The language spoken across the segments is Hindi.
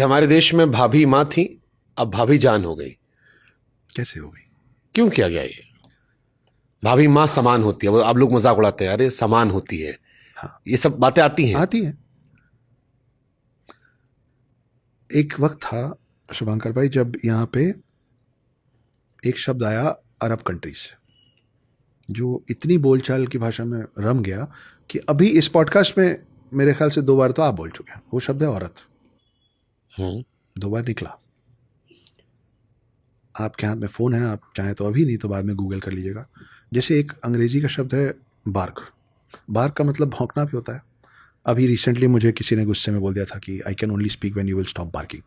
हमारे देश में भाभी माँ थी, अब भाभी जान हो गई। कैसे हो गई? क्यों किया गया ये? भाभी माँ समान होती है, वो आप लोग मजाक उड़ाते हैं, अरे समान होती है। हाँ, ये सब बातें आती हैं। आती है। एक वक्त था शुभंकर भाई जब यहाँ पे एक शब्द आया अरब कंट्रीज से, जो इतनी बोलचाल की भाषा में रम गया कि अभी इस पॉडकास्ट में मेरे ख्याल से 2 बार तो आप बोल चुके हैं। वो शब्द है औरत। 2 बार निकला। आपके हाथ में फ़ोन है, आप चाहें तो अभी, नहीं तो बाद में गूगल कर लीजिएगा। जैसे एक अंग्रेजी का शब्द है बार्क। बार्क का मतलब भौंकना भी होता है। अभी रिसेंटली मुझे किसी ने गुस्से में बोल दिया था कि I can only speak when you will stop barking.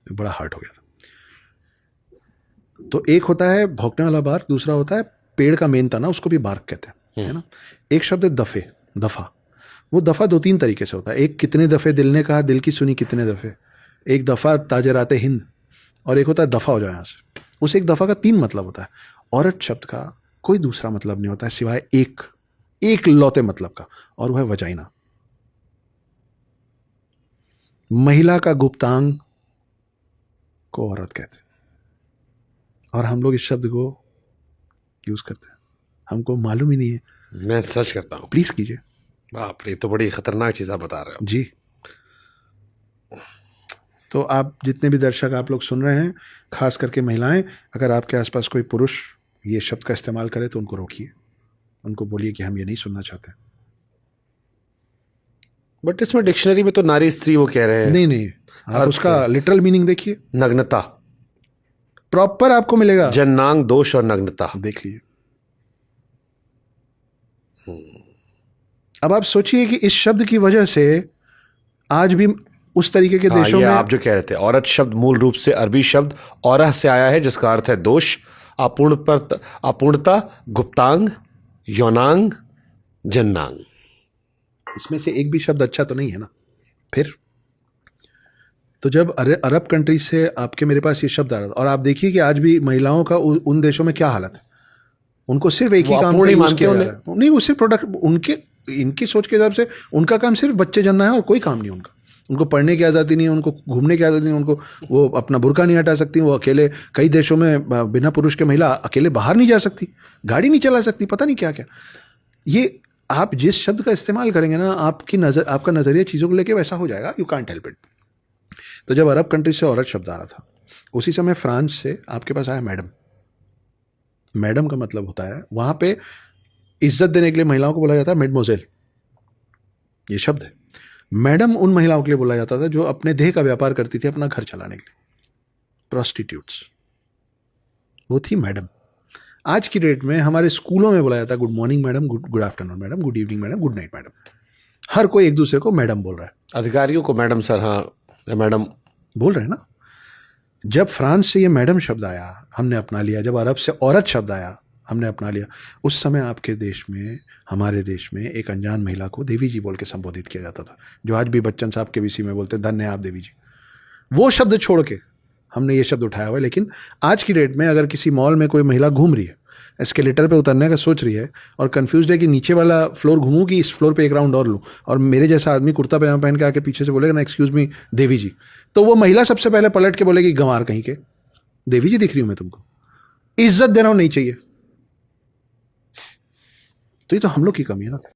बड़ा हर्ट हो गया था। तो एक होता है भौंकने वाला बार्क, दूसरा होता है पेड़ का मेन तना, उसको भी बार्क कहते हैं, है ना। एक शब्द है दफ़े, दफ़ा। वो दफ़ा 2-3 तरीके से होता है। एक, कितने दफ़े दिल ने कहा, दिल की सुनी कितने दफ़े। एक दफ़ा ताजराते हिंद। और एक होता है दफ़ा हो जाए यहाँ से। उस एक दफ़ा का 3 मतलब होता है। औरत शब्द का कोई दूसरा मतलब नहीं होता है सिवाय एक लौते मतलब का, और वह है वजाइना। महिला का गुप्तांग को औरत कहते हैं, और हम लोग इस शब्द को यूज करते हैं। हमको मालूम ही नहीं है। मैं सर्च करता हूँ। प्लीज कीजिए। बाप रे, तो बड़ी खतरनाक चीज आप बता रहे हो जी। तो आप जितने भी दर्शक आप लोग सुन रहे हैं, खास करके महिलाएं, अगर आपके आसपास कोई पुरुष ये शब्द का इस्तेमाल करे तो उनको रोकिए, उनको बोलिए कि हम ये नहीं सुनना चाहते। बट इसमें डिक्शनरी में तो नारी स्त्री वो कह रहे हैं। नहीं, आप उसका लिटरल मीनिंग देखिए। नग्नता, प्रॉपर आपको मिलेगा। जन्नांग, दोष और नग्नता। देख लीजिए। अब आप सोचिए कि इस शब्द की वजह से आज भी उस तरीके के देशों ये में, आप जो कह रहे थे, औरत शब्द मूल रूप से अरबी शब्द औरह से आया है, जिसका अर्थ है दोष, अपूर्णता, गुप्तांग, यौनांग, जन्नांग। इसमें से एक भी शब्द अच्छा तो नहीं है ना। फिर तो जब अरब कंट्री से आपके मेरे पास ये शब्द आ रहा था, और आप देखिए कि आज भी महिलाओं का उन देशों में क्या हालत है। उनको सिर्फ एक ही काम पे यूज किया जा रहा है। नहीं, वो सिर्फ प्रोडक्ट, उनके इनकी सोच के हिसाब से उनका काम सिर्फ बच्चे जनना है और कोई काम नहीं उनका। उनको पढ़ने की आज़ादी नहीं है, उनको घूमने की आज़ादी नहीं है, उनको वो अपना बुर्का नहीं हटा सकती, वो अकेले कई देशों में बिना पुरुष के महिला अकेले बाहर नहीं जा सकती, गाड़ी नहीं चला सकती, पता नहीं क्या क्या। ये आप जिस शब्द का इस्तेमाल करेंगे ना, आपका नज़रिया चीज़ों को लेके वैसा हो जाएगा। You can't help it. तो जब अरब कंट्री से औरत शब्द आ रहा था, उसी समय फ्रांस से आपके पास आया मैडम। मैडम का मतलब होता है, वहां पे इज्जत देने के लिए महिलाओं को बोला जाता है मेडमोजेल, ये शब्द है। मैडम उन महिलाओं के लिए बोला जाता था जो अपने देह का व्यापार करती थी अपना घर चलाने के लिए, प्रोस्टिट्यूट्स, वो थी मैडम। आज की डेट में हमारे स्कूलों में बोला जाता है good morning madam, good afternoon madam, good evening madam, good night madam. हर कोई एक दूसरे को मैडम बोल रहा है। अधिकारियों को मैडम सर, हाँ मैडम बोल रहे हैं ना। जब फ्रांस से ये मैडम शब्द आया हमने अपना लिया, जब अरब से औरत शब्द आया हमने अपना लिया, उस समय आपके देश में, हमारे देश में एक अनजान महिला को देवी जी बोल के संबोधित किया जाता था, जो आज भी बच्चन साहब के विषय में बोलते धन्य आप देवी जी। वो शब्द छोड़ के हमने ये शब्द उठाया हुआ है। लेकिन आज की डेट में अगर किसी मॉल में कोई महिला घूम रही है, एस्केलेटर पे उतरने का सोच रही है और कंफ्यूज्ड है कि नीचे वाला फ्लोर घूमूं कि इस फ्लोर पे एक राउंड और लूं, और मेरे जैसा आदमी कुर्ता पजामा पहन के आके पीछे से बोलेगा ना एक्सक्यूज मी देवी जी, तो वो महिला सबसे पहले पलट के बोलेगी गंवार कहीं के, देवी जी दिख रही हूं मैं तुमको, इज्जत देना नहीं चाहिए। तो ये तो हम लोग की कमी है ना।